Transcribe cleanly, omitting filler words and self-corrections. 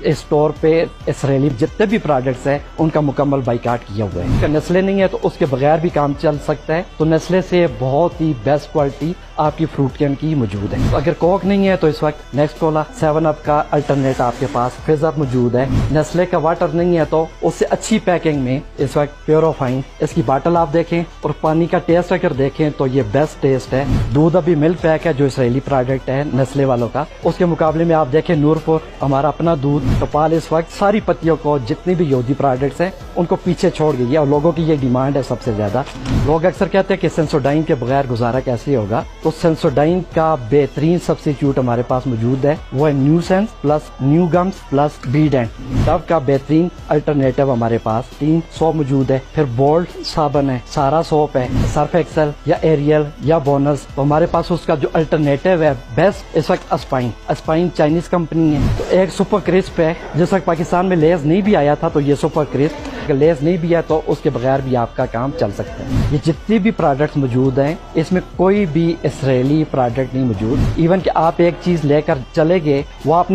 Store पे Israeli जितने भी प्रोडक्ट्स हैं उनका मुकम्मल बाइकाट किया हुआ है। नेस्ले नहीं है तो उसके बगैर भी काम चल सकता है, तो नेस्ले से बहुत ही बेस्ट क्वालिटी आपकी फ्रूट कैन की मौजूद है। अगर कोक नहीं है तो इस वक्त नेक्स्ट कोला 7 अप का अल्टरनेट आपके पास फिज अप मौजूद है। नेस्ले का वाटर नहीं है तो उससे अच्छी पैकिंग में इस वक्त प्योरोफाइन, इसकी बाटल आप देखें और पानी का टेस्ट अगर देखें तो ये बेस्ट टेस्ट है। दूध अभी मिल्क पैक है जो इसराइली प्रोडक्ट है नेस्ले वालों का, उसके मुकाबले में आप देखें नूरपुर हमारा अपना दूध टपाल इस वक्त सारी पत्तियों को जितनी भी योदी प्रोडक्ट्स हैं उनको पीछे छोड़ गई है और लोगों की ये डिमांड है सबसे ज्यादा। लोग अक्सर कहते हैं कि सेंसोडाइन के बगैर गुजारा कैसे होगा, तो सेंसोडाइन का बेहतरीन सब्स्टिट्यूट हमारे पास मौजूद है, वो है new sense plus new gums plus Bident. Dove का बेहतरीन अल्टरनेटिव हमारे पास 3 सोप मौजूद है। फिर बोल्ड साबन है, सारा सोप है, सर्फ एक्सेल या एरियल या बोनस, तो हमारे पास उसका जो अल्टरनेटिव है बेस्ट इस वक्त अस्पाइन। अस्पाइन चाइनीज कंपनी है। तो एक सुपर क्रिस्प है, जिस वक्त पाकिस्तान में लेज नहीं भी आया था तो ये सुपर क्रिस्प, अगर लेज नहीं भी है तो उसके बगैर भी आपका काम चल सकता है। ये जितनी भी प्रोडक्ट्स मौजूद हैं इसमें कोई भी इसराइली प्रोडक्ट नहीं मौजूद। इवन कि आप एक चीज लेकर चले गए वो आपने